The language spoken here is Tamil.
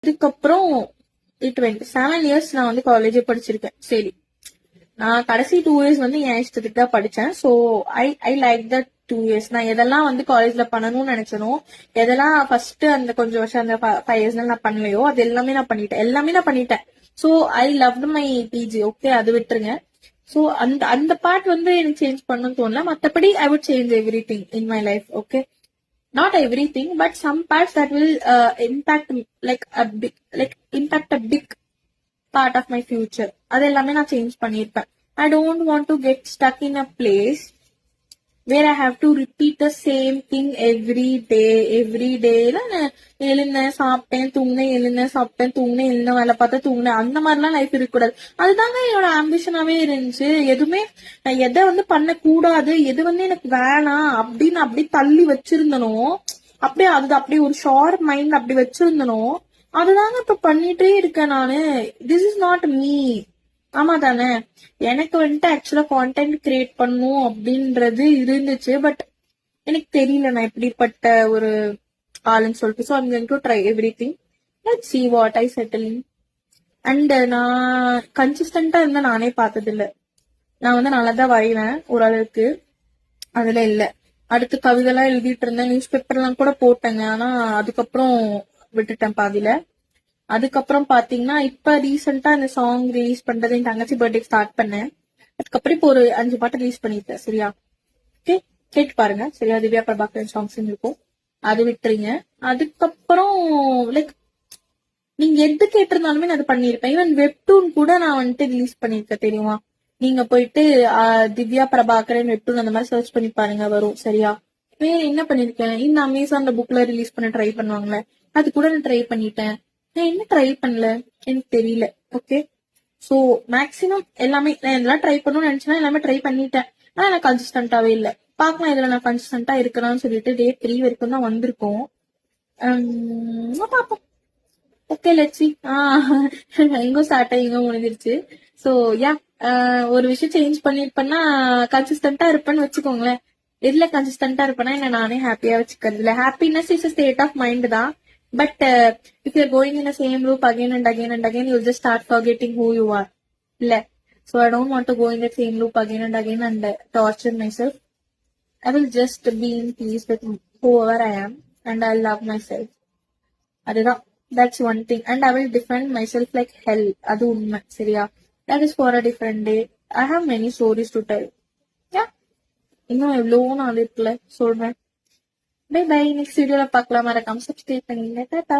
அதுக்கப்புறம் 27 இயர்ஸ் நான் வந்து காலேஜே படிச்சிருக்கேன். சரி, நான் கடைசி 2 இயர்ஸ் வந்து என் இஷ்டத்துக்கு தான் படிச்சேன். So I like that 2 years. நான் எதெல்லாம் வந்து காலேஜ்ல பண்ணணும்னு நினைச்சனோ, எதெல்லாம் ஃபர்ஸ்ட் அந்த கொஞ்சம் வருஷம் அந்த 5 இயர்ஸ்ல நான் பண்ணலையோ, அது எல்லாமே நான் பண்ணிட்டேன். So I loved my PG. Okay, அது விட்டுருங்க. ஸோ அந்த அந்த பார்ட் வந்து எனக்கு சேஞ்ச் பண்ணணும்னு தோணல. மத்தபடி I would change every thing in my life. Okay, not everything, but some parts that will impact like a big, like impact a big part of my future. அது எல்லாமே நான் change பண்ணிருப்பேன். I don't want to get stuck in a place where I have to repeat the same thing every day. எழுந்தேன், சாப்பிட்டேன், தூங்கினேன், எழுந்தேன், சாப்பிட்டேன், தூங்கினேன், எழுந்த வேலை பார்த்தா தூங்கினேன், அந்த மாதிரிலாம் லைஃப் இருக்கக்கூடாது. அதுதாங்க என்னோட ஆம்பிஷனாவே இருந்துச்சு. எதுவுமே நான் எதை வந்து பண்ணக்கூடாது, எது வந்து எனக்கு வேணாம் அப்படின்னு அப்படி தள்ளி வச்சிருந்தனோ, அப்படியே அது அப்படியே ஒரு ஷார்ப் மைண்ட் அப்படி வச்சிருந்தனோ, அதுதாங்க இப்ப பண்ணிட்டே இருக்கேன் நானு. This is not me. ஆமா தானே? எனக்கு வந்துட்டு ஆக்சுவலா கான்டென்ட் கிரியேட் பண்ணும் அப்படின்றது இருந்துச்சு. பட் எனக்கு தெரியல நான் எப்படிப்பட்ட ஒரு ஆளுன்னு சொல்லிட்டு. So I'm going to try every thing. Let's see what I settle in. And நான் கன்சிஸ்டண்டா இருந்தா நானே பார்த்தது இல்ல. நான் வந்து நல்லா தான் வரைவேன் ஓரளவுக்கு, அதுல இல்ல. அடுத்து கவிதைலாம் எழுதிட்டு இருந்தேன், நியூஸ் பேப்பர்லாம் கூட போட்டேங்க. ஆனா அதுக்கப்புறம் விட்டுட்டேன் பாதியில. அதுக்கப்புறம் பாத்தீங்கன்னா இப்ப ரீசெண்டா இந்த சாங் ரிலீஸ் பண்றது என் தங்கச்சி பர்த்டே ஸ்டார்ட் பண்ணேன். அதுக்கப்புறம் இப்போ ஒரு 5 பாட்டு ரிலீஸ் பண்ணிட்டேன். சரியா? ஓகே, கேட்டு பாருங்க. சரியா? திவ்யா பிரபாகரன் சாங்ஸ் இருக்கும், அது விட்டுறீங்க. அதுக்கப்புறம் லைக் நீங்க எது கேட்டிருந்தாலுமே நான் அது பண்ணிருப்பேன். ஈவன் வெப்டூன் கூட நான் வந்துட்டு ரிலீஸ் பண்ணிருக்கேன், தெரியுமா? நீங்க போயிட்டு திவ்யா பிரபாகரன் வெப்டூன் அந்த மாதிரி சர்ச் பண்ணி பாருங்க, வரும். சரியா? வேற என்ன பண்ணிருக்கேன்? இந்த அமேசான்ல புக்ல ரிலீஸ் பண்ண ட்ரை பண்ணுவாங்களே, அது கூட நான் ட்ரை பண்ணிட்டேன். நான் என்ன ட்ரை பண்ணல எனக்கு தெரியல. ஓகே, சோ மேக்சிமம் எல்லாமே நான் எல்லாம் ட்ரை பண்ணணும்னு நினைச்சேன்னா எல்லாமே ட்ரை பண்ணிட்டேன். ஆனா நான் கன்சிஸ்டன்டாவே இல்ல. பாக்கலாம் இதுல நான் கன்சிஸ்டன்டா இருக்கிறான்னு சொல்லிட்டு டே 3 வரைக்கும் தான் வந்திருக்கோம். பாப்போம். ஓகே, லட்சி எங்கும் ஸ்டார்ட் ஆகி எங்கும் முடிஞ்சிருச்சு. சோ யா, ஒரு விஷயம் சேஞ்ச் பண்ணிருப்பேன்னா கன்சிஸ்டன்டா இருப்பேன்னு வச்சுக்கோங்களேன். எதுல கன்சிஸ்டன்டா இருப்பேன்னா என்ன நானே ஹாப்பியா வச்சுக்கிறது இல்ல. Happiness is state of mind தான். But if you going in same loop again and again and again, you just start forgetting who you are. இல்ல, so I don't want to go in the same loop again and again and torture myself. I will just be in peace with whoever I am and I love myself. அதுதான், that's one thing. And I will defend myself like hell. அது உண்மை. சரியா? That is for a different day. I have many stories to tell. Yeah, இன்னும் எவ்வளவோ நாள் இருக்குல்ல, சொல்றேன். By by. நெக்ஸ்ட் வீடியோல பார்க்கலாம். மறக்காம சப்ஸ்கிரைப் பண்ணுங்க. டாடா.